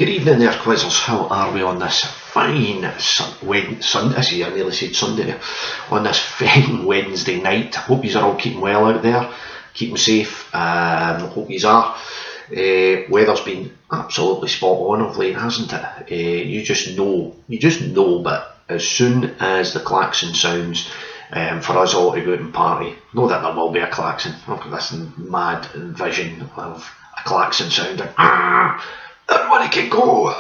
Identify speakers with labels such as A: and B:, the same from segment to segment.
A: Good evening there, Quizzers. How are we on this fine Sunday? I nearly said Sunday there. On this fine Wednesday night. Hope you are all keeping well out there, keeping safe. Hope you are. Weather's been absolutely spot on of late, hasn't it? You just know. But as soon as the klaxon sounds, for us all to go out and party, know that there will be a klaxon. I've got this mad vision of a klaxon sounding. Everybody can go,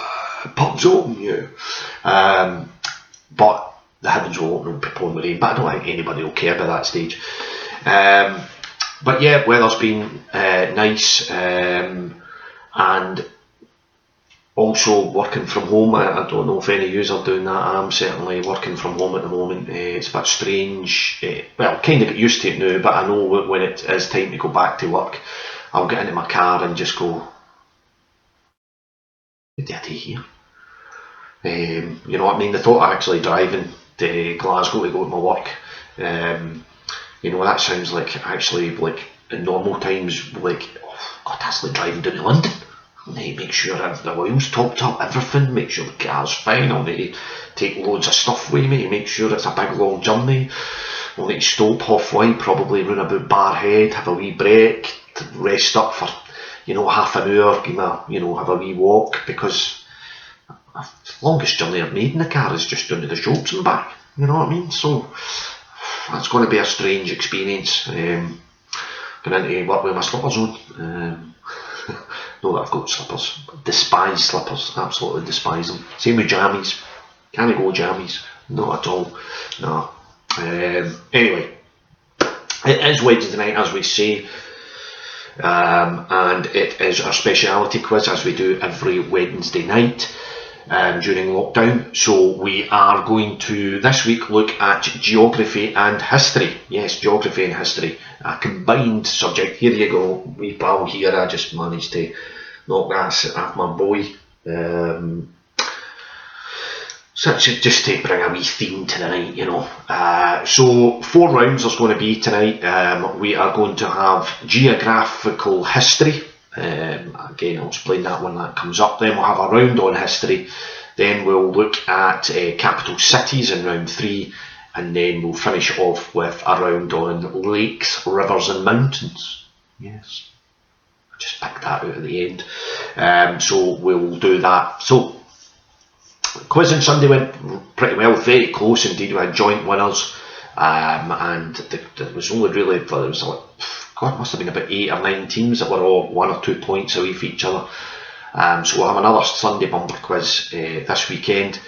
A: pubs open, but the heavens will open and pour the rain, but I don't think anybody will care by that stage. But yeah, weather's been nice, and also working from home. I don't know if any of you are doing that. I'm certainly working from home at the moment. It's a bit strange, well, kind of get used to it now, but I know when it is time to go back to work, I'll get into my car and just go, dirty here. You know what I mean? The thought of actually driving to Glasgow to go to my work, you know, that sounds like actually like in normal times, like, oh God, that's like driving down to London. I need to make sure the oil's topped up, everything, make sure the car's fine. I'll need to take loads of stuff with me to make sure it's a big long journey. I'll need to stop halfway, probably run about Barhead, have a wee break, rest up for, you know, half an hour, have a wee walk, because the longest journey I've made in the car is just down to the shops and back, you know what I mean? So that's going to be a strange experience. Going into work with my slippers on. Know that I've got slippers, despise slippers, absolutely despise them. Same with jammies, can't go jammies, not at all, no. Anyway, it is Wednesday night, as we say. And it is our speciality quiz, as we do every Wednesday night during lockdown. So we are going to this week look at geography and history. Yes, geography and history, a combined subject. Here you go, wee pal here. I just managed to knock that off my boy. So just to bring a wee theme to the night, you know. So 4 rounds there's going to be tonight. We are going to have geographical history. Again, I'll explain that when that comes up. Then we'll have a round on history. Then we'll look at capital cities in round 3. And then we'll finish off with a round on lakes, rivers and mountains. Yes, I just picked that out at the end. So we'll do that. So quiz on Sunday went pretty well, very close indeed. We had joint winners, and there was only really, there was like, God, must have been about 8 or 9 teams that were all 1 or 2 points away from each other. So we'll have another Sunday bumper quiz this weekend.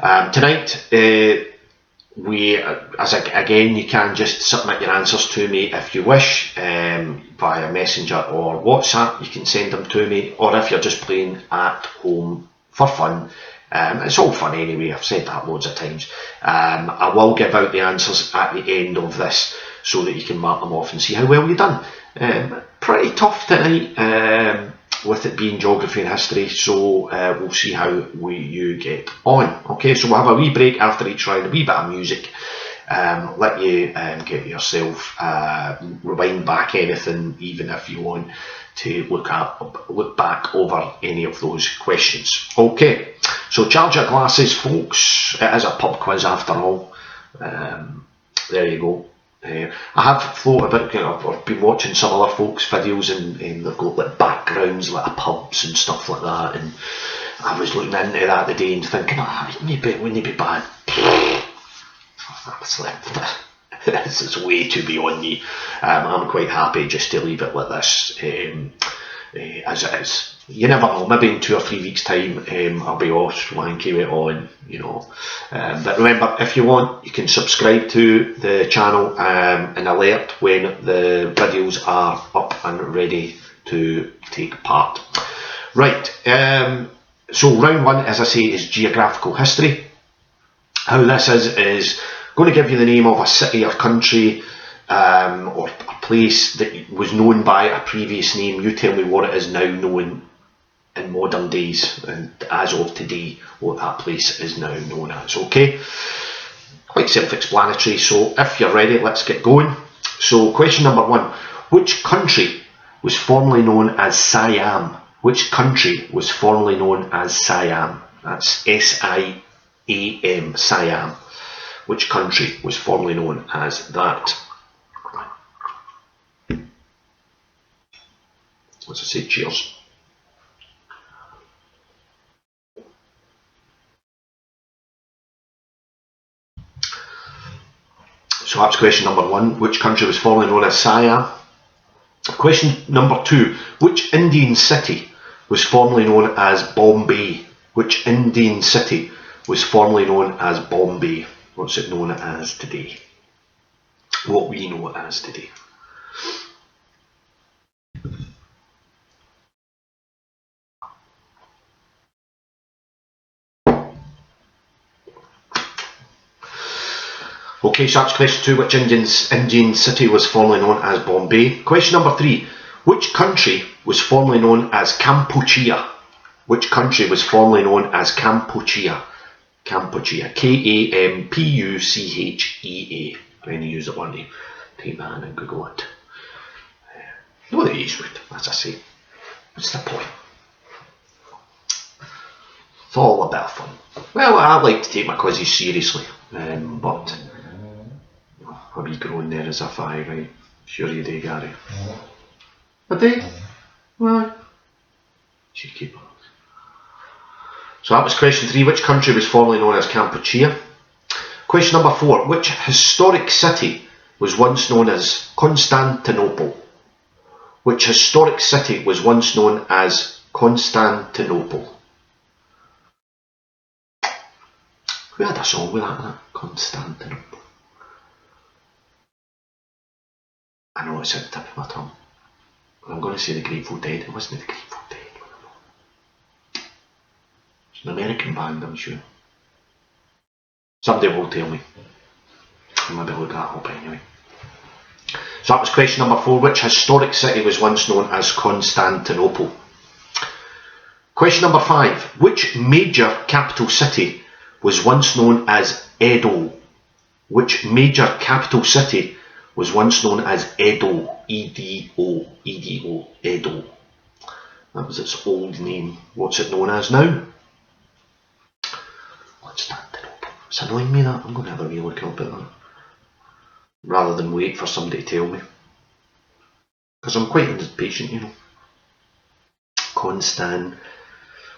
A: Tonight, again, you can just submit your answers to me if you wish, via Messenger or WhatsApp. You can send them to me, or if you're just playing at home for fun. It's all fun anyway, I've said that loads of times. I will give out the answers at the end of this so that you can mark them off and see how well you've done. Pretty tough tonight, with it being geography and history, so we'll see how you get on. Okay, so we'll have a wee break after each round, a wee bit of music, let you get yourself, rewind back anything, even if you want to look back over any of those questions. Okay, so charge your glasses, folks. It is a pub quiz after all. There you go. I have thought about, I've been watching some other folks' videos, and they've got like backgrounds like pubs and stuff like that, and I was looking into that today and thinking, wouldn't it be bad? This is way too beyond me. I'm quite happy just to leave it like this, as it is. You never know, maybe in 2 or 3 weeks time I'll be off swanky it on, you know. But remember, if you want, you can subscribe to the channel and alert when the videos are up and ready to take part. Right, so round 1, as I say, is geographical history. How this is going to give you the name of a city or country, or a place that was known by a previous name. You tell me what it is now known in modern days, and as of today, what that place is now known as. Okay, quite self-explanatory. So if you're ready, let's get going. So question number 1: which country was formerly known as Siam Which country was formerly known as Siam? That's S-I-A-M, Siam. Which country was formerly known as that? As I say, cheers. So that's question number 1. Which country was formerly known as Siam? Question number 2. Which Indian city was formerly known as Bombay? Which Indian city was formerly known as Bombay? What's it known as today? What we know it as today. Okay, so that's question 2. Which Indian city was formerly known as Bombay? Question number 3. Which country was formerly known as Kampuchea? Which country was formerly known as Kampuchea? Kampuchea. K-A-M-P-U-C-H-E-A. When you use it one day, type that in and Google it. No, that is would, as I say. What's the point? It's all a bit of fun. Well, I like to take my quizzes seriously, but a wee groan there as if I, right? Sure you do, Gary. I do? Well, cheeky. So that was question 3. Which country was formerly known as Kampuchea? Question number 4. Which historic city was once known as Constantinople? Which historic city was once known as Constantinople? Who had a song with that? Constantinople. I know it's at the tip of my tongue. I'm going to say the Grateful Dead. It wasn't the Grateful Dead. It's an American band, I'm sure. Somebody will tell me. I'll maybe look that up anyway. So that was question number 4. Which historic city was once known as Constantinople? Question number 5. Which major capital city was once known as Edo? Which major capital city was once known as Edo? E-D-O. E-D-O. Edo. That was its old name. What's it known as now? Constantinople. It's annoying me that. I'm going to have a wee look up at that. Rather than wait for somebody to tell me. Because I'm quite impatient, you know.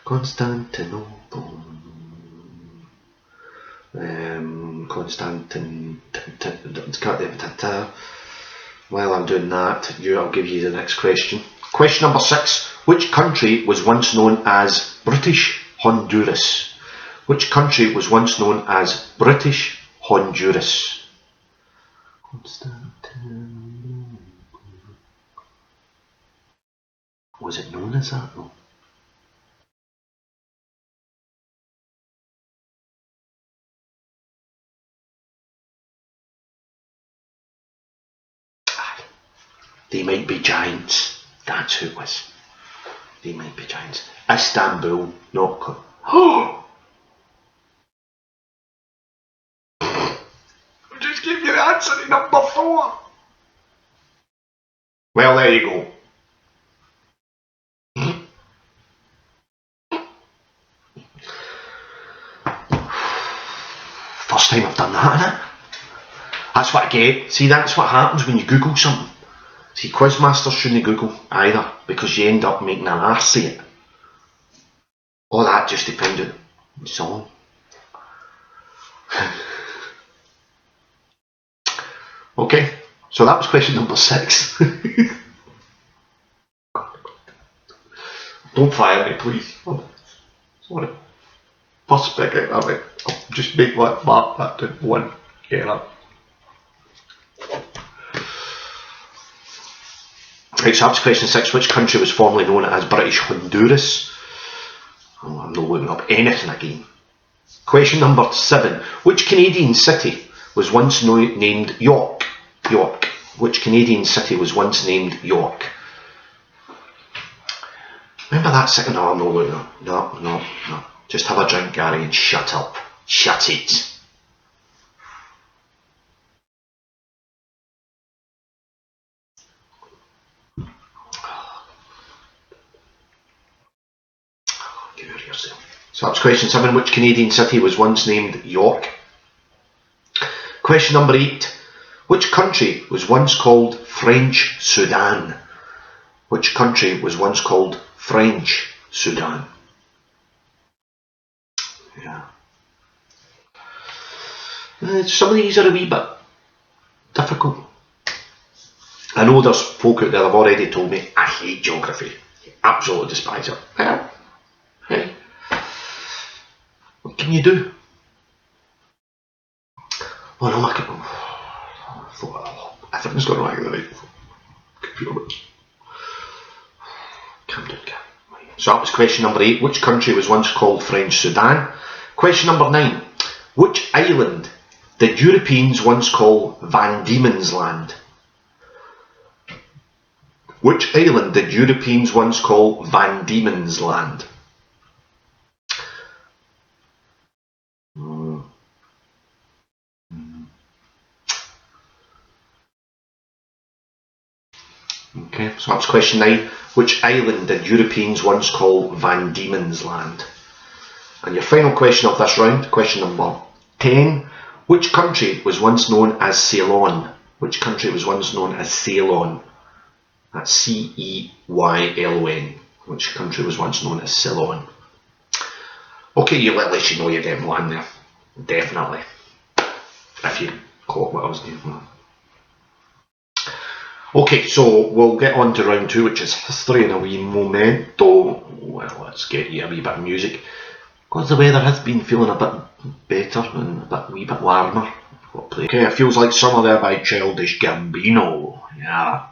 A: Constantinople. While I'm doing that, I'll give you the next question. Question number 6. Which country was once known as British Honduras? Which country was once known as British Honduras? Was it known as that though? They might be giants. That's who it was. They might be giants. Istanbul, not Oh! I just gave you the answer to number 4. Well, there you go. First time I've done that, innit? That's what I get. See, that's what happens when you Google something. See, Quizmasters shouldn't Google either, because you end up making an arse of it. All that just to find out the song. Okay, so that was question number 6. Don't fire me, please. Sorry. First big out of it. I'll just make that mark that to 1. Get up. Right, so that's question 6. Which country was formerly known as British Honduras? Oh, I'm not looking up anything again. Question number 7. Which Canadian city was once named York? York. Which Canadian city was once named York? Remember that city? No, I'm not looking up. No. Just have a drink, Gary, and shut up. Shut it. cure yourself. So that's question 7. Which Canadian city was once named York? Question number 8. Which country was once called French Sudan? Which country was once called French Sudan? Yeah. Some of these are a wee bit difficult. I know there's folk out there that have already told me I hate geography. I absolutely despise it. Well, hey, what can you do? Oh no, I thought everything's gone right with the right computer. Calm down, Cam. So that was question number 8. Which country was once called French Sudan? Question number 9. Which island did Europeans once call Van Diemen's Land? Which island did Europeans once call Van Diemen's Land? Okay, so that's question 9. Which island did Europeans once call Van Diemen's Land? And your final question of this round, question number 10. Which country was once known as Ceylon? Which country was once known as Ceylon? That's Ceylon. Which country was once known as Ceylon? Okay, you at least you know you're getting one there. Definitely. If you caught what I was doing. Okay, so we'll get on to round 2, which is history in a wee momento. Well, let's get you a wee bit of music. Because the weather has been feeling a bit better and a wee bit warmer. Okay, it feels like summer there by Childish Gambino. Yeah.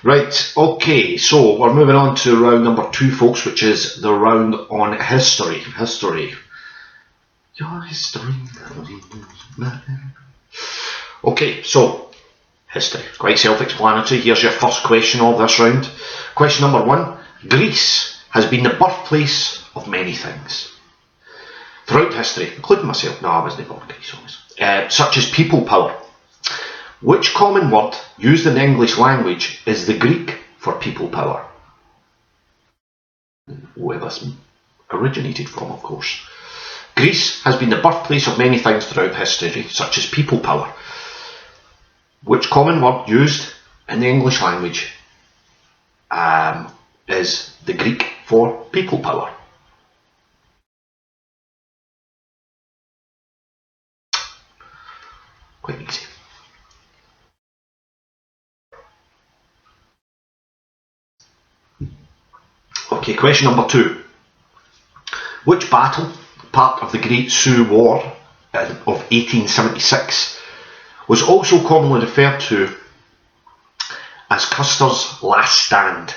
A: Right, okay, so we're moving on to round number 2, folks, which is the round on history. History. Your history. Okay, so history. Quite self-explanatory. Here's your first question of this round. Question number 1. Greece has been the birthplace of many things. Throughout history, including myself, no, I wasn't born in Greece, such as people power. Which common word used in the English language is the Greek for people power? Where this originated from, of course. Greece has been the birthplace of many things throughout history, such as people power. Which common word used in the English language is the Greek for people power? Quite easy. Okay, question number 2. Which battle, part of the Great Sioux War of 1876, was also commonly referred to as Custer's Last Stand?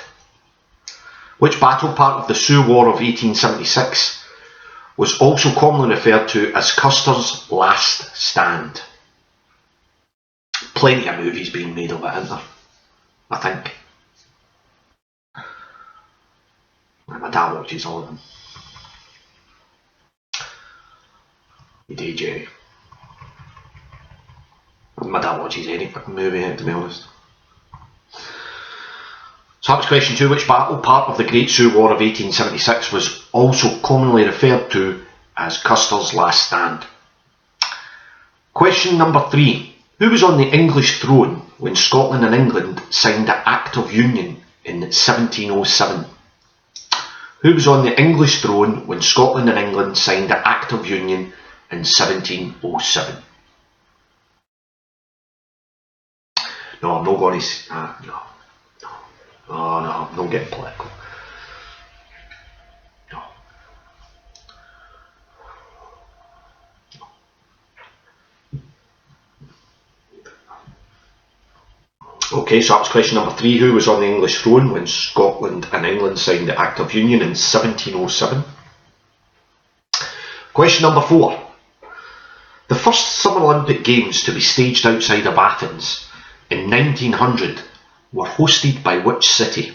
A: Which battle, part of the Sioux War of 1876, was also commonly referred to as Custer's Last Stand? Plenty of movies being made of it, isn't there? I think. My dad watches all of them. You do, Jerry. My dad watches any fucking movie, to be honest. So that was question 2. Which battle, part of the Great Sioux War of 1876, was also commonly referred to as Custer's Last Stand? Question number 3. Who was on the English throne when Scotland and England signed the Act of Union in 1707? Who was on the English throne when Scotland and England signed the Act of Union in 1707? No, I'm not going to... no. Oh no, I'm not getting political. No. Okay, so that was question number 3. Who was on the English throne when Scotland and England signed the Act of Union in 1707? Question number 4. The first Summer Olympic Games to be staged outside of Athens in 1900 were hosted by which city?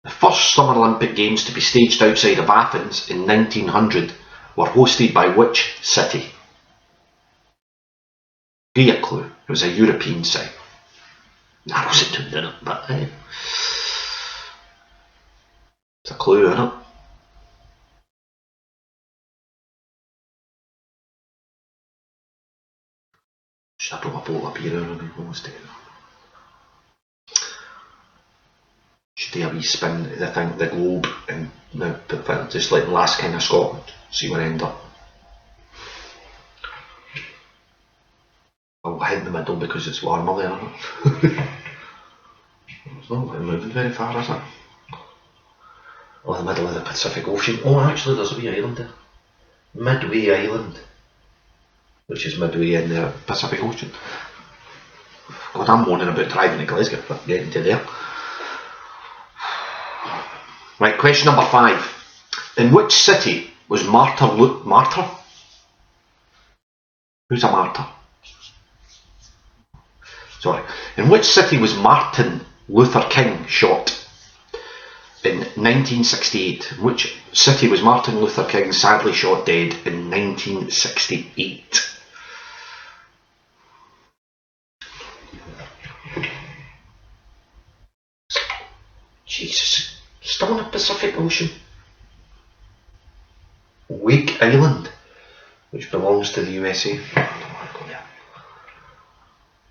A: The first Summer Olympic Games to be staged outside of Athens in 1900 were hosted by which city? Give you a clue. It was a European site. Narrows it down, didn't it? But clue, innit? Should I drop a bowl of beer in and almost do it? Should do a wee spin to the thing, the globe, and now just like the last king of Scotland, see where I end up. I'll hit in the middle because it's warmer there, isn't it? It's not really moving very far, is it? Oh, the middle of the Pacific Ocean. Oh, actually, there's a wee island there. Midway Island, which is midway in the Pacific Ocean. God, I'm moaning about driving to Glasgow, but getting to there. Right, question number 5. In which city was Martyr? Who's a martyr? Sorry. In which city was Martin Luther King shot in 1968? In which city was Martin Luther King sadly shot dead in 1968? Jesus, still in the Pacific Ocean. Wake Island, which belongs to the USA.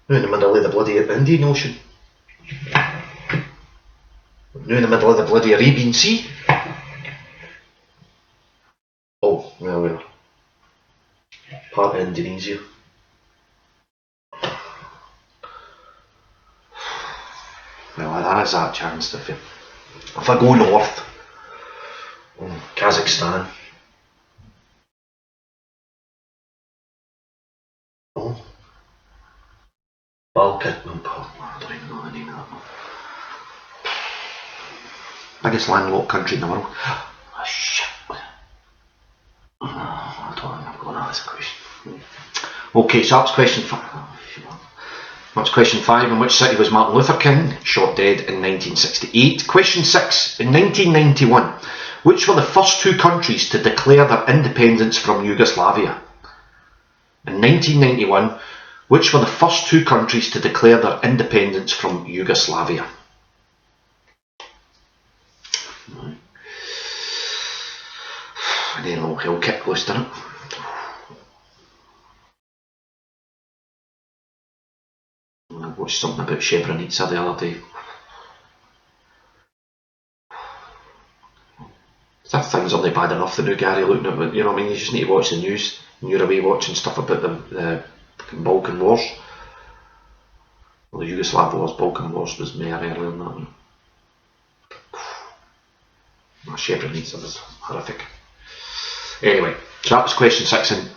A: Now in the middle of the bloody Indian Ocean. Now in the middle of the bloody Arabian Sea. Oh, well, we're part of Indonesia. Well, there is that chance if I go north, Kazakhstan. Oh, Balkan. No, I don't even know the name of that one. Biggest landlocked country in the world. Oh, shit. I don't know. I'm going to ask a question. Okay, so that's question 5. That's question 5. In which city was Martin Luther King shot dead in 1968? Question 6. In 1991, which were the first 2 countries to declare their independence from Yugoslavia? In 1991, which were the first 2 countries to declare their independence from Yugoslavia? I need a little hill kick close to it. I watched something about Srebrenica the other day. That thing's only bad enough, the new Gary looking at it, you know what I mean? You just need to watch the news and you're away watching stuff about the Balkan Wars. Well, the Yugoslav Wars, Balkan Wars was more earlier than that one. Srebrenica was horrific. Anyway, so that was question 6, and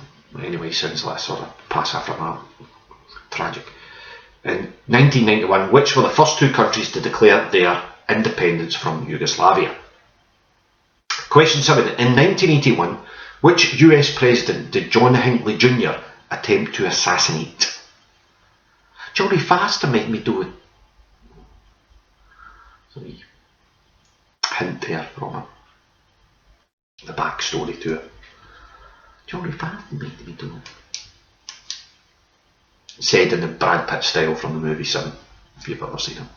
A: anyway, since let's sort of pass after that. Tragic. In 1991, which were the first 2 countries to declare their independence from Yugoslavia? Question 7. In 1981, which US president did John Hinckley Jr. attempt to assassinate? Johnny Faster made me do it. So we hint there from the backstory to it. Johnny Faster made me do it. Said in the Brad Pitt style from the movie 7, if you've ever seen it.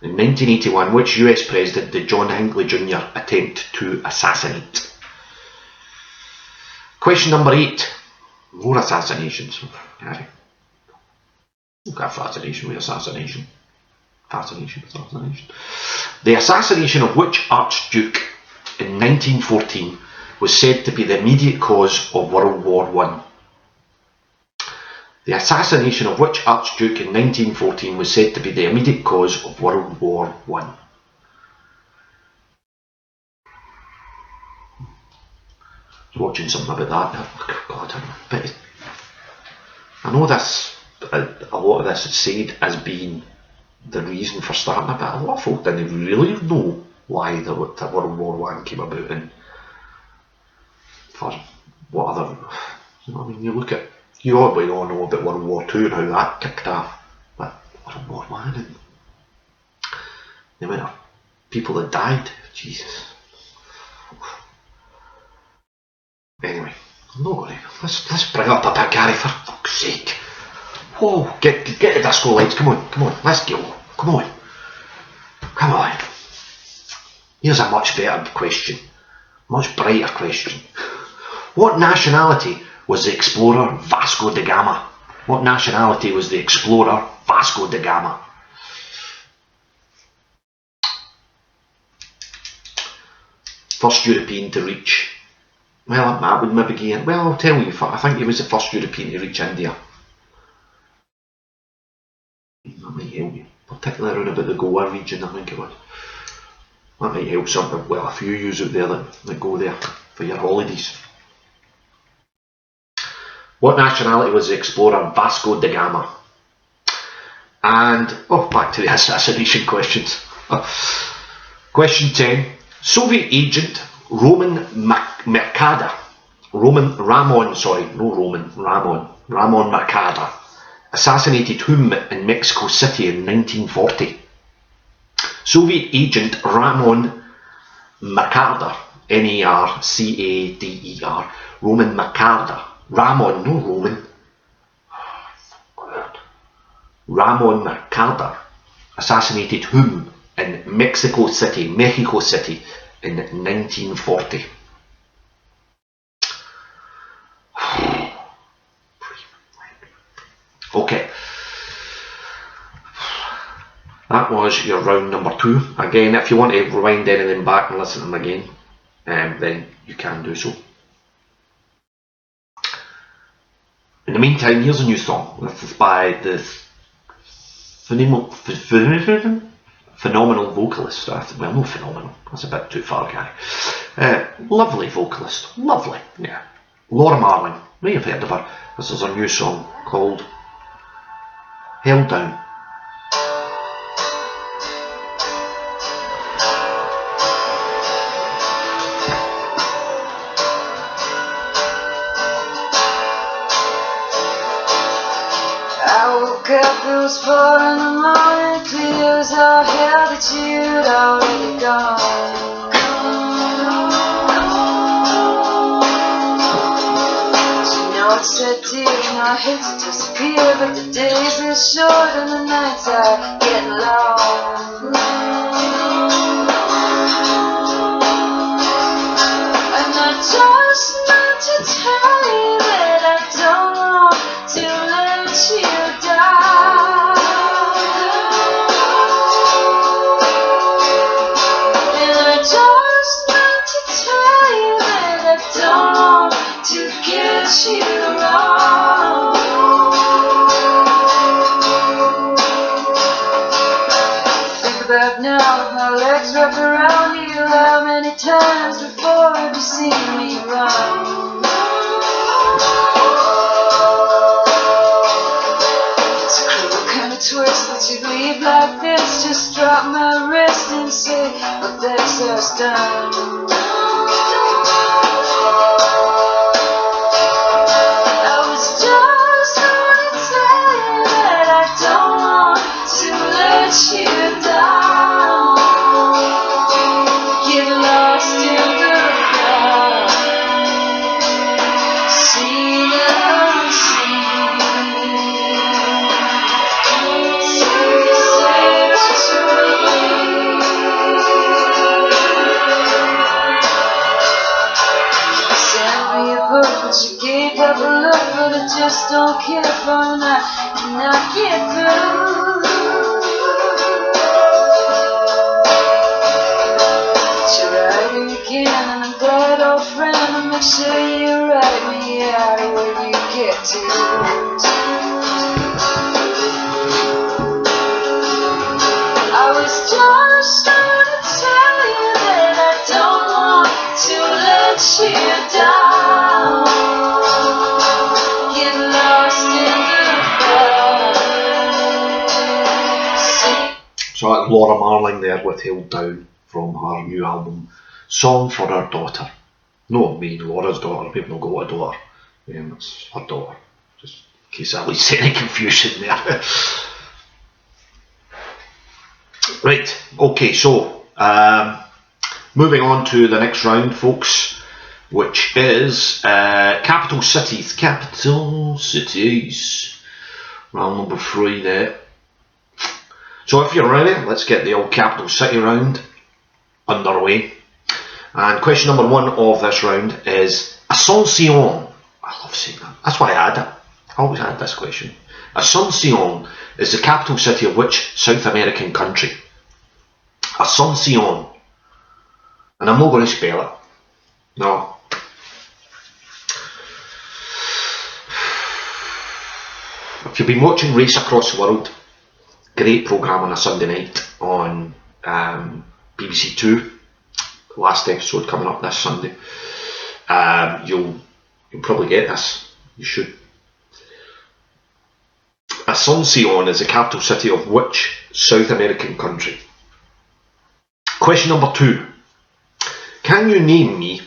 A: In 1981, which US president did John Hinckley Jr. attempt to assassinate? Question number 8. More assassinations. Harry. Okay, fascination with assassination. Fascination. The assassination of which Archduke in 1914 was said to be the immediate cause of World War I? The assassination of which Archduke in 1914 was said to be the immediate cause of World War I? I was watching something about that. Oh, God, but I know this. A lot of this is said as being the reason for starting it, but a lot of folk didn't really know why the World War I came about and for what other. You know what I mean? You look at. You obviously all know about World War II and how that kicked off, but World War I and the amount of people that died, Jesus. Anyway, I'm not going to. Let's bring up a bit, Gary, for fuck's sake. Whoa, get the disco lights, come on, let's go, come on. Here's a much better question, much brighter question. What nationality was the explorer Vasco da Gama? What nationality was the explorer Vasco da Gama? First European to reach. Well, I would maybe give. Well, I'll tell you. I think he was the first European to reach India. That might help you, particularly around about the Goa region. I think it was. That might help some. Well, a few of you out there that go there for your holidays. What nationality was the explorer Vasco da Gama? And back to the assassination questions. Question 10. Soviet agent Ramon Mercader assassinated whom in Mexico City in 1940? Soviet agent Ramon Mercader, Mercader, Ramon Mercader. Ramon, no Roman. Ramon Mercader assassinated whom in Mexico City in 1940? Okay. That was your round number 2. Again, if you want to rewind anything back and listen to them again, then you can do so. In the meantime, here's a new song. This is by the phenomenal vocalist. Well, no phenomenal. That's a bit too far, guy. Lovely vocalist. Lovely. Yeah. Laura Marling. May have heard of her. This is a new song called Held Down.
B: It was 4 in the morning, clear as all hell that you'd already gone. You know it's said to you, I hate to disappear, but the days are short and the nights are getting long. And I just want to tell you that I don't want to let you down. You wrong. Think about now with my legs wrapped around you. How many times before have you seen me run? It's a cruel kind of twist that you leave like this. Just drop my wrist and say, well, that's us done. You down, get lost in the crowd, see the unseen, say what you mean. You sent me a book, but you gave up a look, but I just don't care for an I cannot get through. And I'm glad, old friend, to make sure you write me out where you get to. I was just trying to tell you that I don't want to let you down. Get lost in the crowd.
A: So that's Laura Marling there with Held Down from her new album Song for Our Daughter. No, I mean Laura's daughter. People don't go, a daughter. It's her daughter. Just in case I was any confusion there. Right, okay, so moving on to the next round, folks, which is capital cities. Capital cities. Round number 3 there. So if you're ready, let's get the old capital city round. underway. And question number 1 of this round is Asuncion. I love saying that. That's why I had it. I always had this question. Asuncion is the capital city of which South American country? Asuncion. And I'm not going to spell it. No. If you've been watching Race Across the World, great programme on a Sunday night on BBC Two. Last episode coming up this Sunday. You'll probably get this. You should. Asuncion is the capital city of which South American country? Question number 2. Can you name me?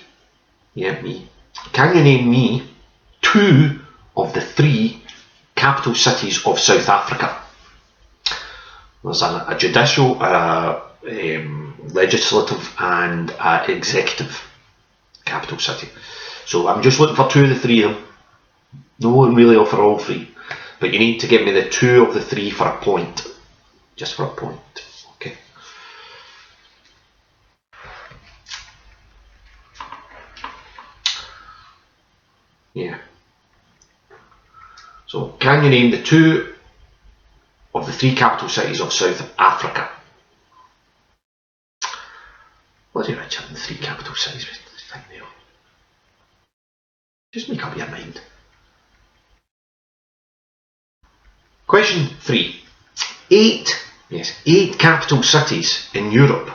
A: Yeah, me. Can you name me 2 of the 3 capital cities of South Africa? There's a judicial, legislative and executive capital city. So I'm just looking for 2 of the 3 of them. No really offer all 3. But you need to give me the 2 of the 3 for a point. Just for a point. Okay. Yeah. So, can you name the 2 of the 3 capital cities of South Africa? Bloody Richard, the 3 capital cities. Just make up your mind. Question 3. 8 capital cities in Europe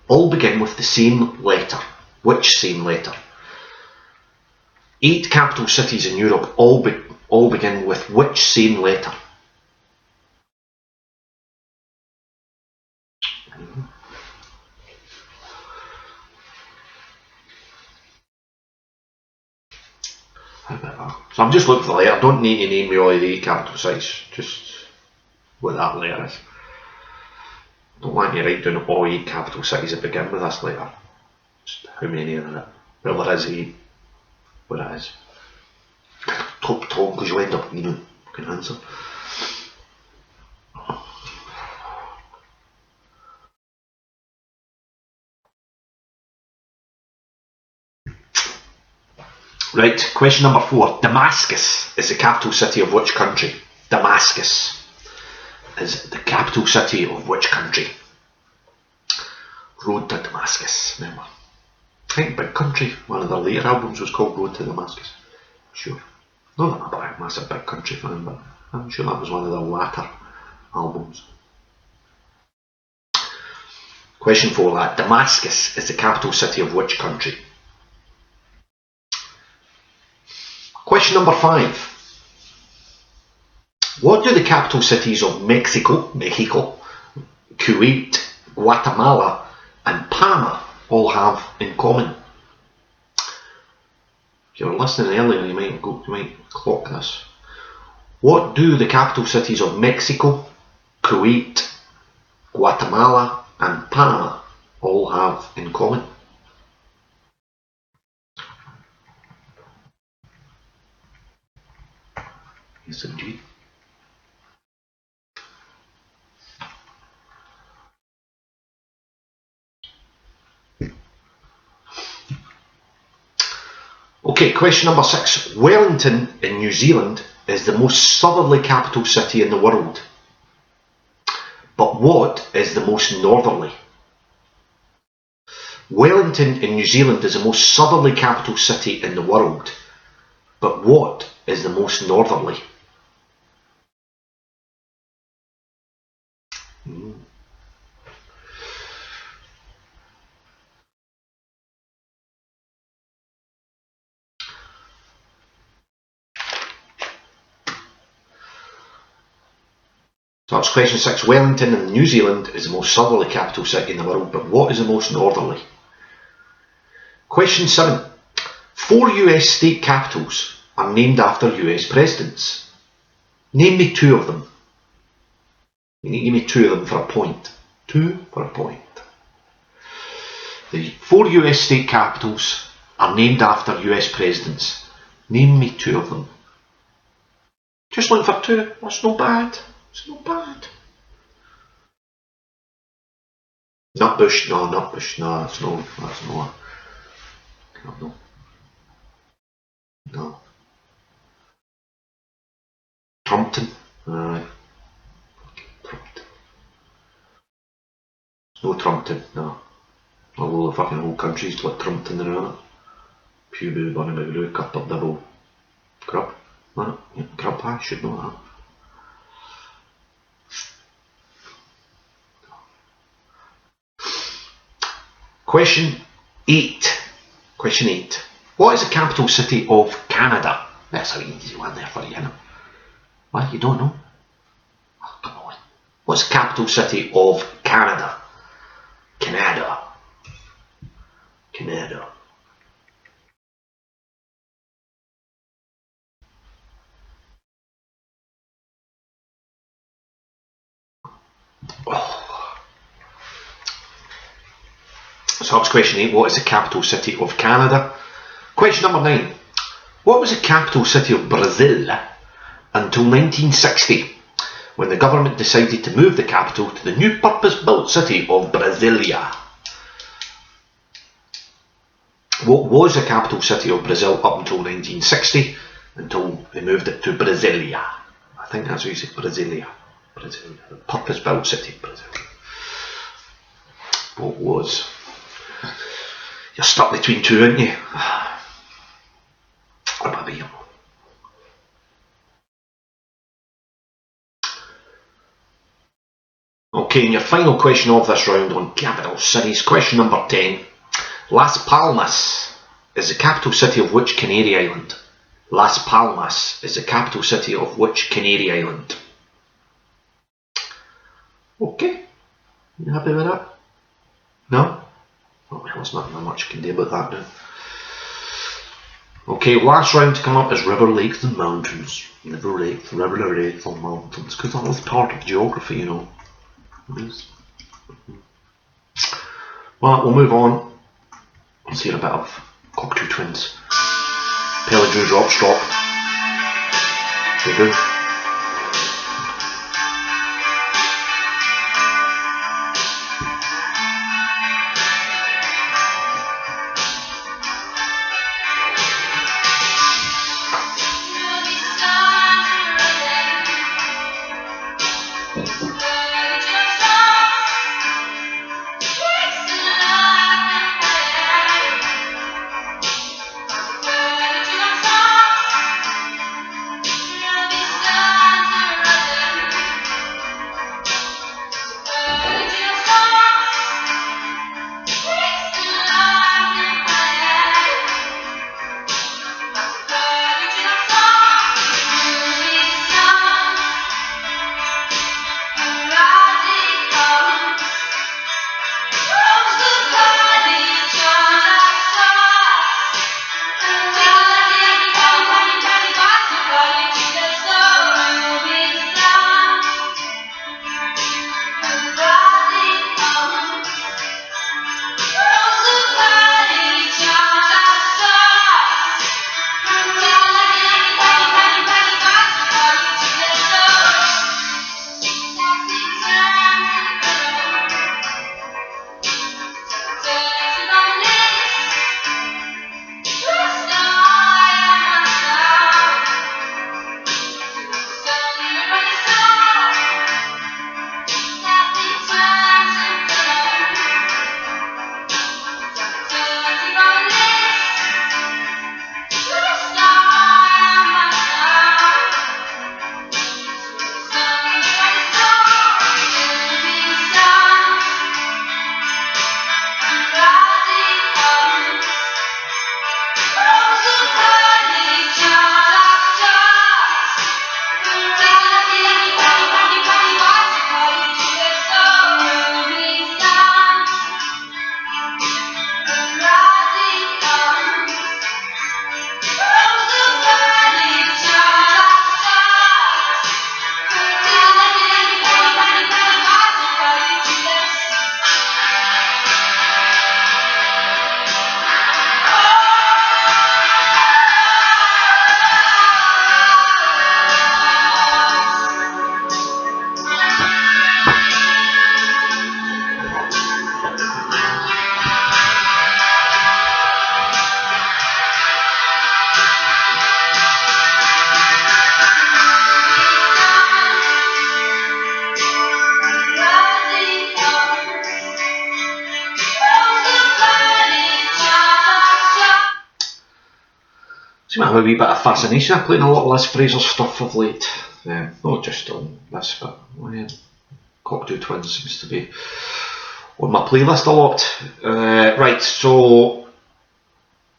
A: all begin with the same letter. Which same letter? 8 capital cities in Europe all begin with which same letter? So I'm just looking for the letter. I don't need to name me all the 8 capital cities, just what that letter is. I don't want you to write down all 8 capital cities that begin with this letter. Just how many are there? Well, there is 8. What it is. Top because you end up, you can answer. Right, question number 4. Damascus is the capital city of which country? Damascus is the capital city of which country? Road to Damascus, remember. I think Big Country, one of their later albums was called Road to Damascus. Sure. Not that I'm a massive Big Country fan, but I'm sure that was one of their latter albums. Question 4. Damascus is the capital city of which country? Question number 5. What do the capital cities of Mexico, Kuwait, Guatemala and Panama all have in common? If you were listening earlier, you might clock this. What do the capital cities of Mexico, Kuwait, Guatemala and Panama all have in common? Yes, indeed. Okay, question number 6. Wellington in New Zealand is the most southerly capital city in the world. But what is the most northerly? Wellington in New Zealand is the most southerly capital city in the world. But what is the most northerly? So that's question 6. Wellington in New Zealand is the most southerly capital city in the world, but what is the most northerly? Question 7. 4 US state capitals are named after US presidents. Name me 2 of them. You need to give me 2 of them for a point. 2 for a point. The 4 US state capitals are named after US presidents. Name me 2 of them. Just looking for 2. That's not bad. It's not bad. Nutbush, no, Nutbush, no, that's no, no, no. Trumpton, aye, Trumpton. No Trumpton, no. Although the fucking whole country's got Trumpton around it. Pew boo, bunny boo, cup up double. Grub, no, yeah, grub, I should know that. Question 8. Question 8. What is the capital city of Canada? That's an easy one there for you, know. What, you don't know? Oh, come on. What's the capital city of Canada? Canada. Canada. Oh. So that's question 8. What is the capital city of Canada? Question number 9. What was the capital city of Brazil until 1960, when the government decided to move the capital to the new purpose-built city of Brasilia? What was the capital city of Brazil up until 1960, until they moved it to Brasilia? I think that's what you say, Brasilia. Brasilia. Purpose-built city, Brasilia. What was? You're stuck between two, aren't you? Or maybe. Okay, and your final question of this round on capital cities. Question number 10. Las Palmas is the capital city of which Canary Island? Las Palmas is the capital city of which Canary Island? Okay, you happy with that? No? Oh well, there's not much you can do about that now. Okay, last round to come up is river, lakes and mountains. River, lakes and mountains, because that was part of geography, you know. Well, we'll move on. Let's hear a bit of Cockatoo Twins. Pellegrino drop stop. They do. seem to have a wee bit of fascination. I'm playing a lot of Liz Fraser stuff of late. Not just on this, but Cockatoo Twins seems to be on my playlist a lot. Right, so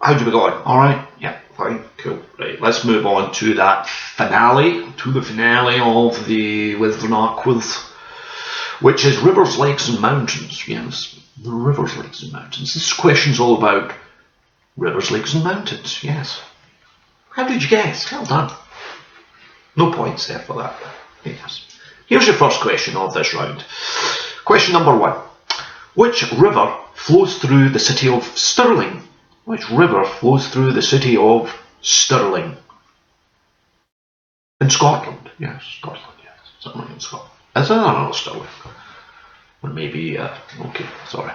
A: how do we go on? Alright, yeah, fine, cool. Right, let's move on to that finale, of the Withdrawn Quiz, which is rivers, lakes and mountains. Yes, the rivers, lakes and mountains. This question's all about rivers, lakes and mountains, yes. How did you guess? Well done. No points there for that. Yes. Here's your first question of this round. Question number 1. Which river flows through the city of Stirling? Which river flows through the city of Stirling? In Scotland. Yes, Scotland, yes. Something in Scotland. Is there another Stirling? Or maybe, okay, sorry.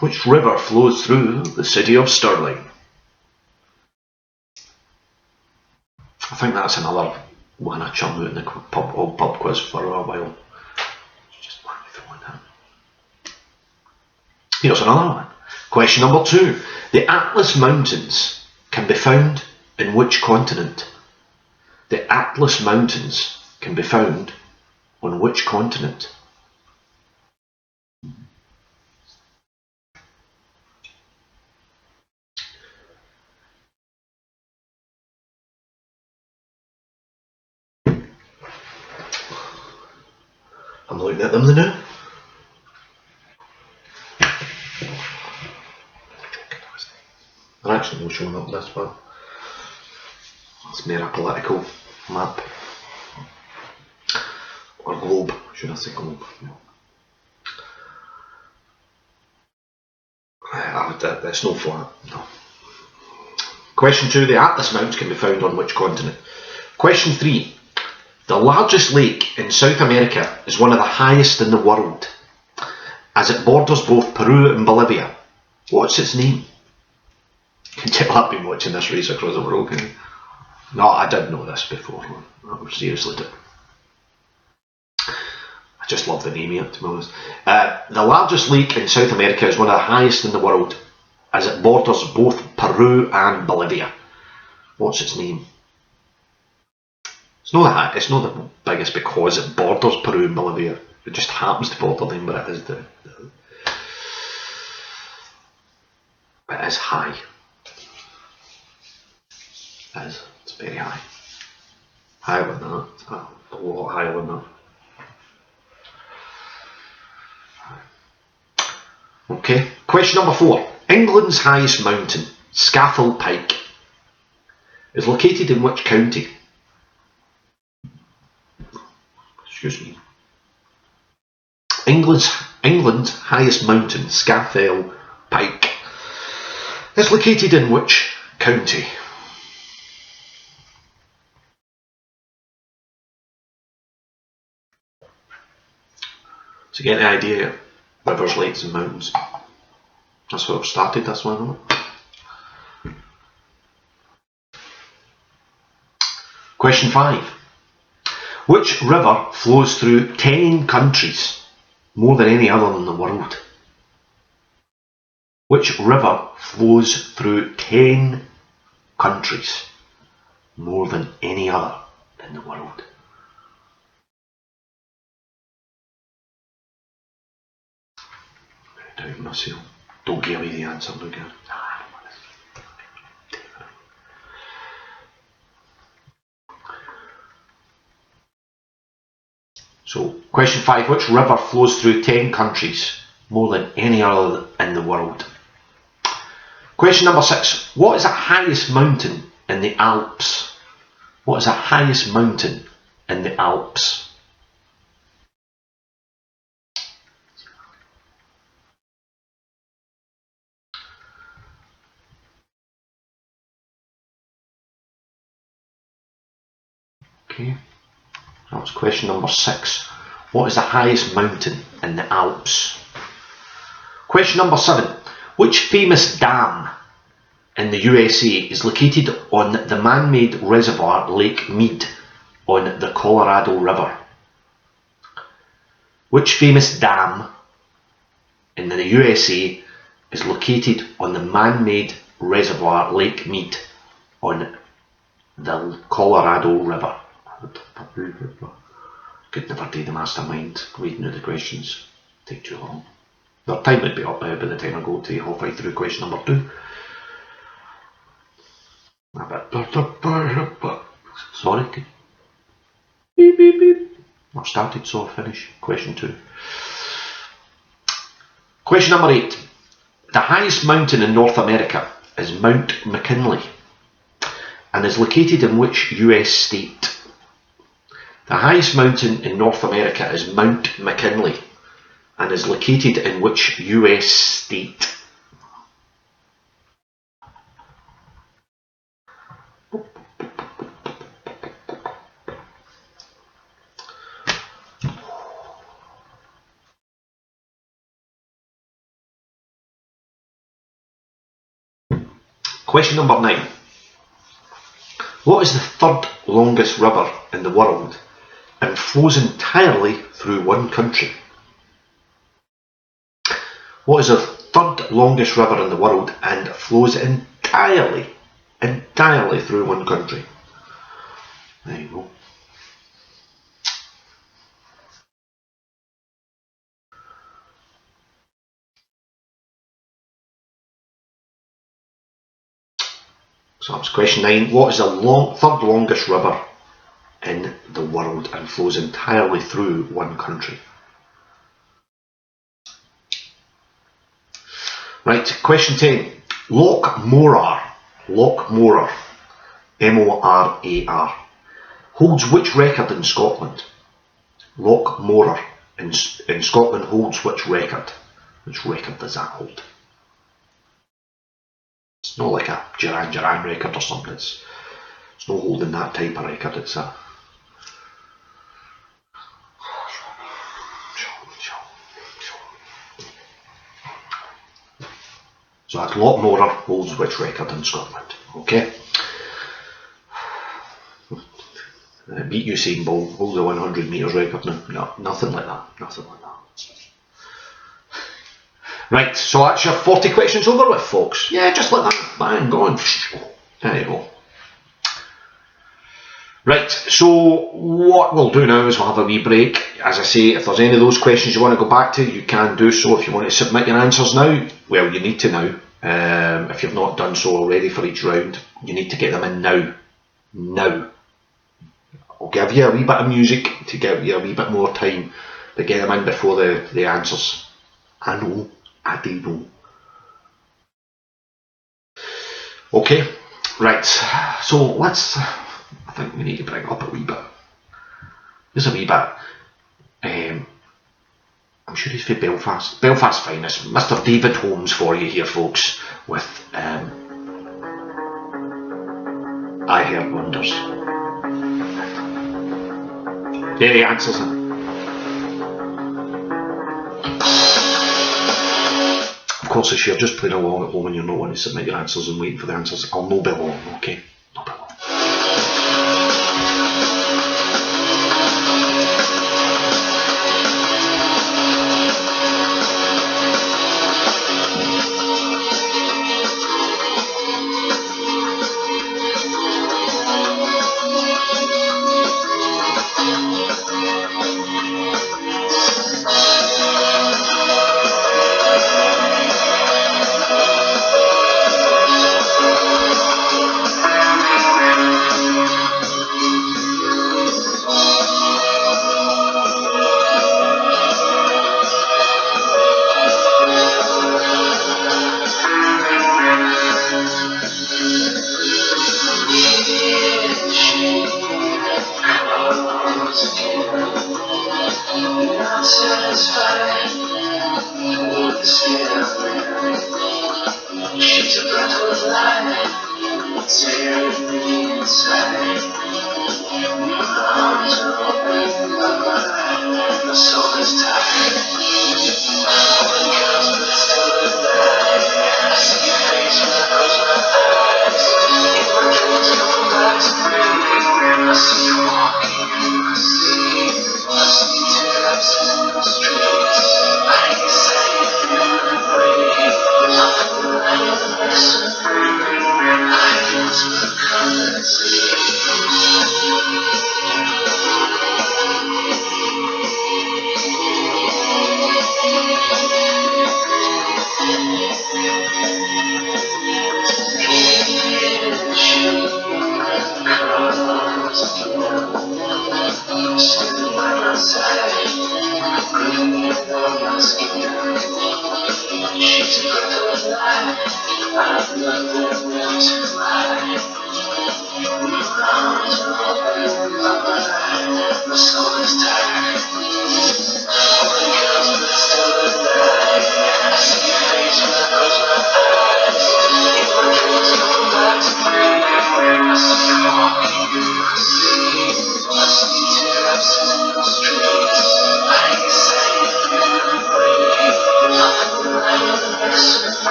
A: Which river flows through the city of Stirling? I think that's another one I chum out in the pub quiz for a while. Just let me throw it down. Here's another one. Question number 2. The Atlas Mountains can be found in which continent? The Atlas Mountains can be found on which continent? I'm looking at them now. They're actually not showing up this one. It's more a political map. Or globe, should I say globe? It's no flat, no. Question 2. The Atlas Mountains can be found on which continent? Question 3. The largest lake in South America is one of the highest in the world, as it borders both Peru and Bolivia. What's its name? You can tell I've been watching this race across the world. No, I did know this before. I seriously did. I just love the name of it, to be honest. The largest lake in South America is one of the highest in the world, as it borders both Peru and Bolivia. What's its name? It's not the biggest because it borders Peru and Bolivia. It just happens to border them, but it is high. It's very high. Higher than that. A lot higher than that. Okay. Question number 4. England's highest mountain, Scafell Pike, is located in which county? Excuse me. England's highest mountain, Scafell Pike, is located in which county? To get the idea, rivers, lakes and mountains. That's what I've started this one on. Question 5. Which river flows through 10 countries, more than any other in the world? Which river flows through 10 countries, more than any other in the world? I'm doubting myself. Don't give me the answer, look at it. So, question 5. Which river flows through 10 countries, more than any other in the world? Question number 6. What is the highest mountain in the Alps? What is the highest mountain in the Alps? Okay, that was question number 6. What is the highest mountain in the Alps? Question number 7. Which famous dam in the USA is located on the man-made reservoir Lake Mead on the Colorado River? Which famous dam in the USA is located on the man-made reservoir, Lake Mead, on the Colorado River? Could never do the mastermind reading of the questions. Take too long. The time would be up now by the time I go to halfway through question number 2. Sorry. Beep, beep, beep. I've started, so I'll finish. Question 2. Question number 8. The highest mountain in North America is Mount McKinley and is located in which US state? The highest mountain in North America is Mount McKinley and is located in which US state? Question number 9. What is the third longest river in the world and flows entirely through one country? What is the third longest river in the world and flows entirely through one country? There you go. So that's question 9. What is the third longest river in the world and flows entirely through one country? Right, question 10. Loch Morar, M-O-R-A-R, holds which record in Scotland? Loch Morar in Scotland holds which record? Which record does that hold? It's not like a Duran record or something. It's not holding that type of record. It's a so that Loch Morar holds which record in Scotland? Okay. Beat Usain Bolt, hold the 100 metres record now. No, nothing like that. Nothing like that. Right, so that's your 40 questions over with, folks. Yeah, just like that. Bang, gone. There you go. Right, so what we'll do now is we'll have a wee break. As I say, if there's any of those questions you want to go back to, you can do so. If you want to submit your answers now, well, you need to now. If you've not done so already for each round, you need to get them in now. Now. I'll give you a wee bit of music to give you a wee bit more time to get them in before the answers. I know, I do know. Okay, right, so let's, I think we need to bring up a wee bit. There's a wee bit. I'm sure he's from Belfast. Belfast finest, Mr. David Holmes for you here, folks, with I Heard Wonders. There he answers it. Of course, if you're just playing along at home and you're not wanting to submit your answers and waiting for the answers, I'll no be long, okay? No be long.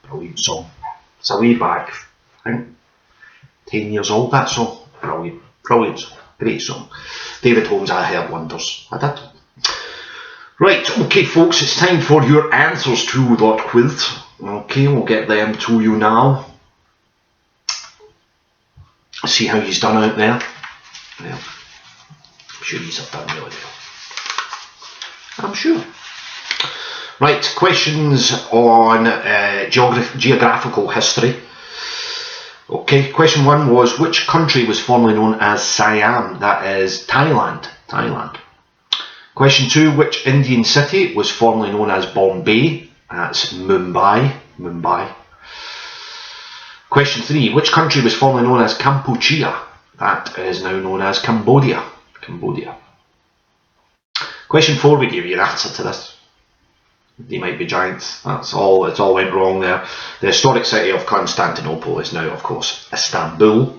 A: Brilliant song. It's a way back, I think 10 years old, that song. Brilliant, brilliant song, great song. David Holmes, I heard wonders. I did. Right, okay folks, it's time for your answers to that quiz. Okay, we'll get them to you now. See how you've done out there. Well, I'm sure you've done really well. I'm sure. Right, questions on geographical history. Okay, question 1 was, which country was formerly known as Siam? That is Thailand. Thailand. Question 2, which Indian city was formerly known as Bombay? That's Mumbai. Mumbai. Question 3, which country was formerly known as Kampuchea? That is now known as Cambodia. Cambodia. Question 4, we gave you an answer to this. They might be giants. That's all. It all went wrong there. The historic city of Constantinople is now, of course, Istanbul,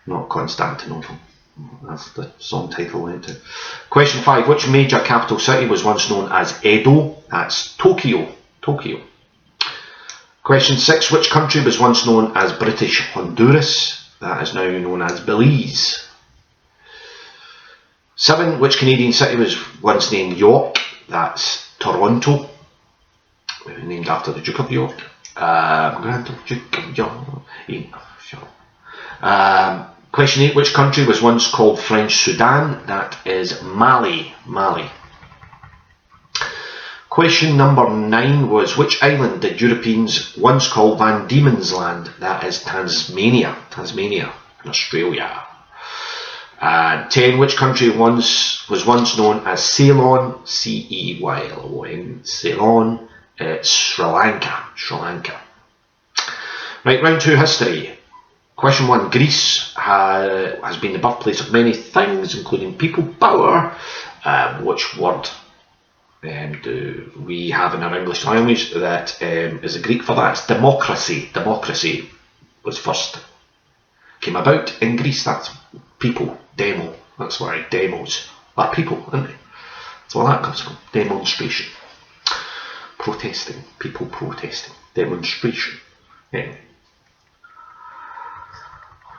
A: not Constantinople. That's the song title went to. Question 5. Which major capital city was once known as Edo? That's Tokyo. Tokyo. Question 6. Which country was once known as British Honduras? That is now known as Belize. 7. Which Canadian city was once named York? That's Toronto, named after the Duke of York. Grand Duke of York. Question 8. Which country was once called French Sudan? That is Mali. Mali. Question number 9 was, which island did Europeans once call Van Diemen's Land? That is Tasmania. Tasmania in Australia. 10. Which country was once known as Ceylon? Ceylon. Ceylon. It's Sri Lanka. Sri Lanka. Right, round 2 history. Question 1. Greece has been the birthplace of many things, including people power. Which word do we have in our English language that is a Greek for that? It's democracy. Democracy was first came about in Greece. That's people. Demo. That's why demos are people, isn't they? That's where that comes from. Demonstration. Protesting. People protesting. Demonstration. Anyway.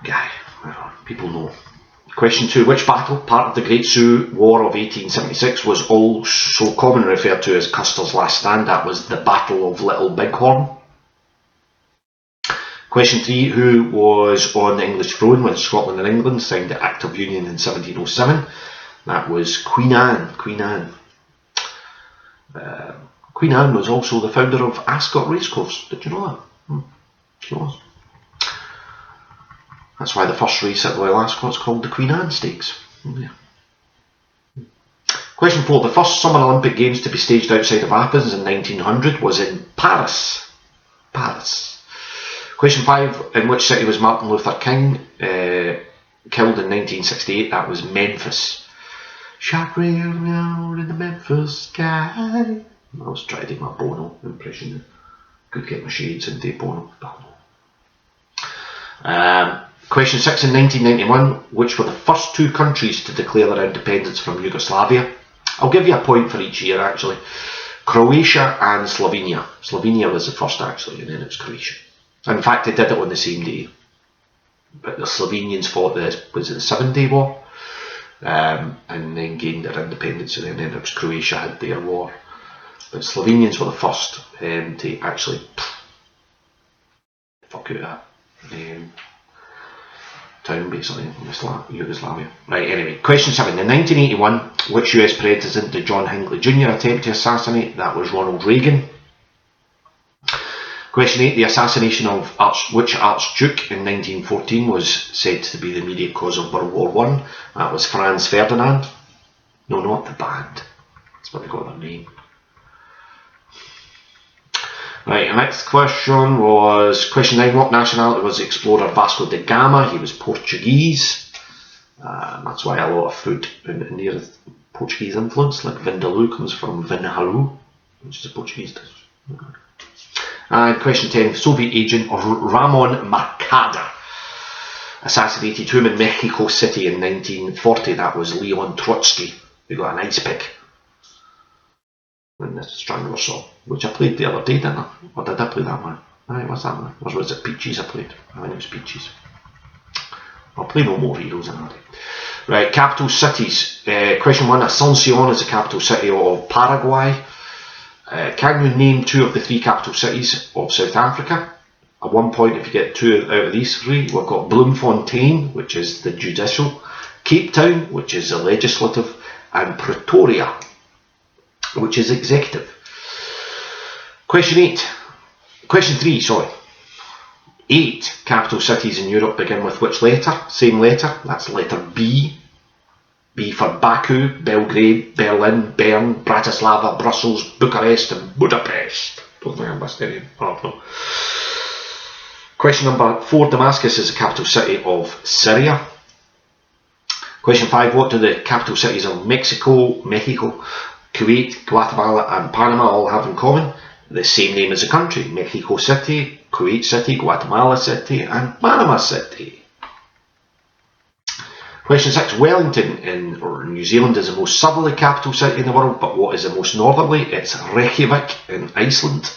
A: Guy. People know. Question 2. Which battle, part of the Great Sioux War of 1876, was also commonly referred to as Custer's Last Stand? That was the Battle of Little Bighorn. Question 3. Who was on the English throne when Scotland and England signed the Act of Union in 1707? That was Queen Anne. Queen Anne. Queen Anne was also the founder of Ascot Racecourse. Did you know that? She was. That's why the first race at Royal Ascot's called the Queen Anne Stakes. Yeah. Question 4. The first Summer Olympic Games to be staged outside of Athens in 1900 was in Paris. Paris. Question 5. In which city was Martin Luther King killed in 1968? That was Memphis. Shot round in the Memphis sky. I was trying to do my Bono impression. Could get my shades into Bono. Question 6. In 1991, which were the first two countries to declare their independence from Yugoslavia? I'll give you a point for each year actually. Croatia and Slovenia. Slovenia was the first actually, and then it was Croatia. In fact, they did it on the same day. But the Slovenians fought was it the 7-Day War? And then gained their independence, and then it was Croatia had their war. But Slovenians were the first to actually fuck out that town basically in Yugoslavia. Right, anyway, question 7. In 1981, which US president did John Hinckley Jr. attempt to assassinate? That was Ronald Reagan. Question 8. The assassination of which Archduke in 1914 was said to be the immediate cause of World War I? That was Franz Ferdinand. No, not the band. That's what they got their name. Right, the next question was question 9. What nationality was the explorer Vasco da Gama? He was Portuguese. That's why a lot of food near Portuguese influence, like Vindaloo, comes from Vindaloo, which is a Portuguese dish. And question 10. Soviet agent Ramon Mercader assassinated whom in Mexico City in 1940? That was Leon Trotsky, who got an ice pick in the Strangler song, which I played the other day, didn't I? Or did I play that one? Aye, what's that one? Or was it Peaches I played? I think it was Peaches. I'll play no more heroes in that. Right, capital cities. Question 1. Asuncion is the capital city of Paraguay. Can you name 2 of the 3 capital cities of South Africa? At 1 point, if you get 2 out of these 3, we've got Bloemfontein, which is the judicial, Cape Town, which is the legislative, and Pretoria, which is executive. Question 3, sorry. 8 capital cities in Europe begin with which letter? Same letter, that's letter B. B for Baku, Belgrade, Berlin, Bern, Bratislava, Brussels, Bucharest and Budapest. Don't think I missed any. Oh, no. Question number 4. Damascus is the capital city of Syria. Question 5. What do the capital cities of Mexico, Kuwait, Guatemala and Panama all have in common? The same name as the country. Mexico City, Kuwait City, Guatemala City and Panama City. Question 6. Wellington in New Zealand is the most southerly capital city in the world, but what is the most northerly? It's Reykjavik in Iceland.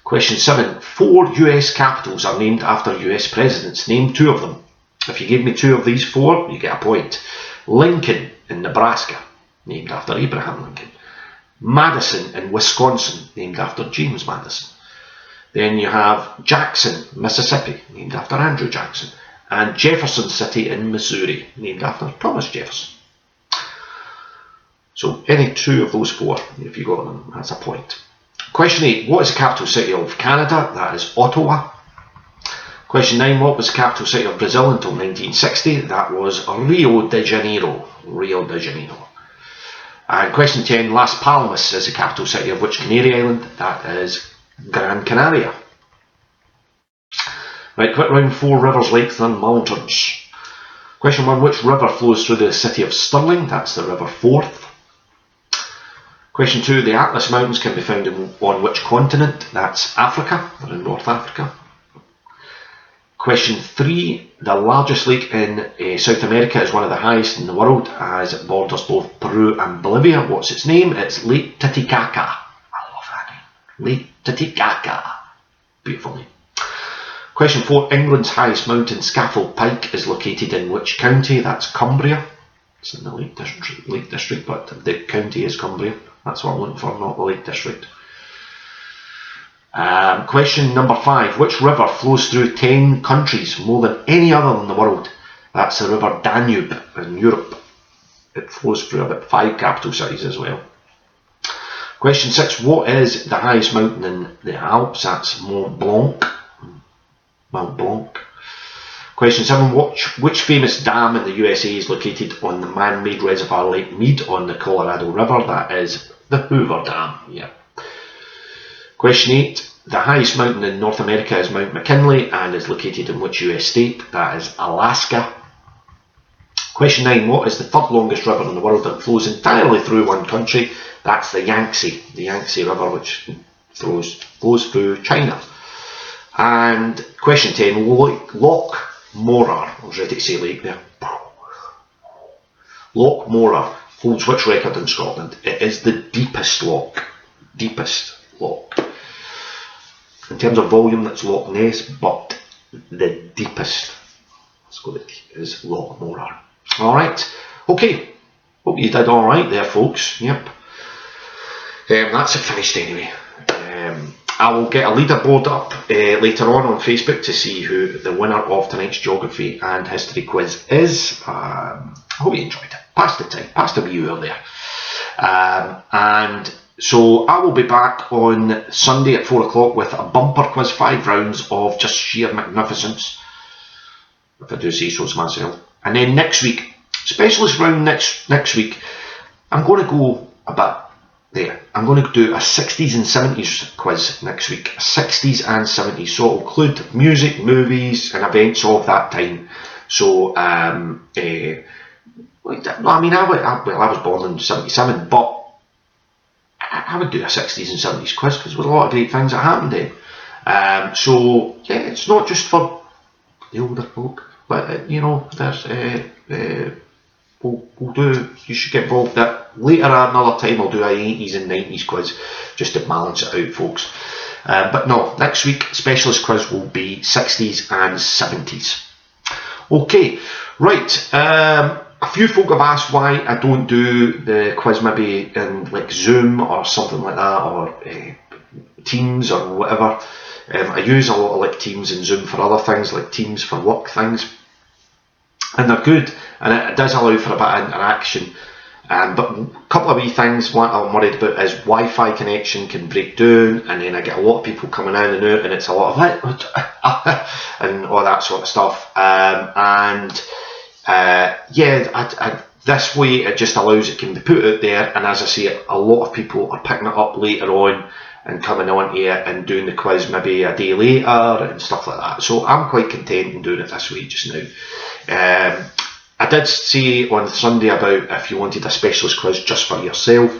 A: Question 7. 4 US capitals are named after US presidents. Name 2 of them. If you give me 2 of these 4, you get a point. Lincoln in Nebraska, named after Abraham Lincoln. Madison in Wisconsin, named after James Madison. Then you have Jackson, Mississippi, named after Andrew Jackson. And Jefferson City in Missouri, named after Thomas Jefferson. So any 2 of those 4, if you got them, that's a point. Question 8. What is the capital city of Canada? That is Ottawa. Question 9. What was the capital city of Brazil until 1960? That was Rio de Janeiro. Rio de Janeiro. And question 10. Las Palmas is the capital city of which Canary Island? That is Gran Canaria. Right, quick round 4. Rivers, lakes and mountains. Question 1. Which river flows through the city of Stirling? That's the River Forth. Question 2. The Atlas Mountains can be found on which continent? That's Africa, or in North Africa. Question 3. The largest lake in South America is one of the highest in the world as it borders both Peru and Bolivia. What's its name? It's Lake Titicaca. I love that name. Lake Titicaca. Beautiful name. Question 4. England's highest mountain, Scafell Pike, is located in which county? That's Cumbria. It's in the Lake District, but the county is Cumbria. That's what I'm looking for, not the Lake District. Question number 5. Which river flows through 10 countries, more than any other in the world? That's the River Danube in Europe. It flows through about 5 capital cities as well. Question 6. What is the highest mountain in the Alps? That's Mont Blanc. Mont Blanc. Question 7. Which famous dam in the USA is located on the man-made reservoir Lake Mead on the Colorado River? That is the Hoover Dam. Yeah. Question 8. The highest mountain in North America is Mount McKinley and is located in which US state? That is Alaska. Question 9. What is the third longest river in the world that flows entirely through one country? That's the Yangtze River, which flows through China. And question 10. Loch Morar, I was ready to say lake there. Loch Morar holds which record in Scotland? It is the deepest loch. In terms of volume, that's Loch Ness, but the deepest, let's go with, is Loch Morar. Alright, okay. Hope you did alright there, folks. Yep. That's it finished anyway. I will get a leaderboard up later on Facebook to see who the winner of tonight's geography and history quiz is. I hope you enjoyed it. Past the time, past the wee hour there. And so I will be back on Sunday at 4 o'clock with a bumper quiz, 5 rounds of just sheer magnificence, if I do say so myself. And then next week, specialist round next week, I'm going to go a bit there. I'm going to do a 60s and 70s quiz next week. 60s and 70s. So it'll include music, movies and events of that time. So, I mean, I was born in 77, but I would do a 60s and 70s quiz because there were a lot of great things that happened then. So, yeah, it's not just for the older folk, but, you know, there's, we'll do, you should get involved that later at another time. I'll do a 80s and 90s quiz just to balance it out, folks. But no, next week specialist quiz will be 60s and 70s. Okay, right. A few folk have asked why I don't do the quiz maybe in like Zoom or something like that, or Teams or whatever. I use a lot of like Teams and Zoom for other things, like Teams for work things, and they're good, and it does allow for a bit of interaction. But a couple of wee things what I'm worried about is Wi-Fi connection can break down, and then I get a lot of people coming in and out, and it's a lot of and all that sort of stuff. Yeah, this way it just allows it can be put out there, and as I say, a lot of people are picking it up later on and coming on here and doing the quiz maybe a day later and stuff like that. So I'm quite content in doing it this way just now. I did say on Sunday about if you wanted a specialist quiz just for yourself.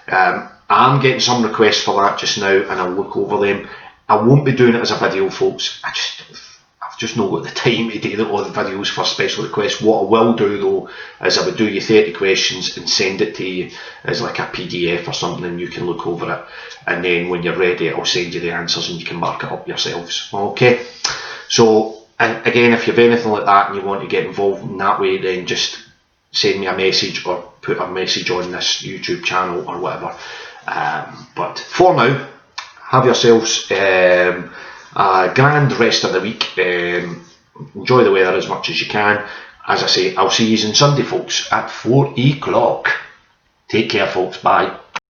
A: I'm getting some requests for that just now, and I'll look over them. I won't be doing it as a video, folks. I've just not got the time to do all the videos for special requests. What I will do though is I would do you 30 questions and send it to you as like a PDF or something, and you can look over it, and then when you're ready I'll send you the answers and you can mark it up yourselves. Okay, so and again, if you have anything like that and you want to get involved in that way, then just send me a message or put a message on this YouTube channel or whatever. But for now, have yourselves a grand rest of the week. Enjoy the weather as much as you can. As I say, I'll see you on Sunday, folks, at 4 o'clock. Take care, folks. Bye.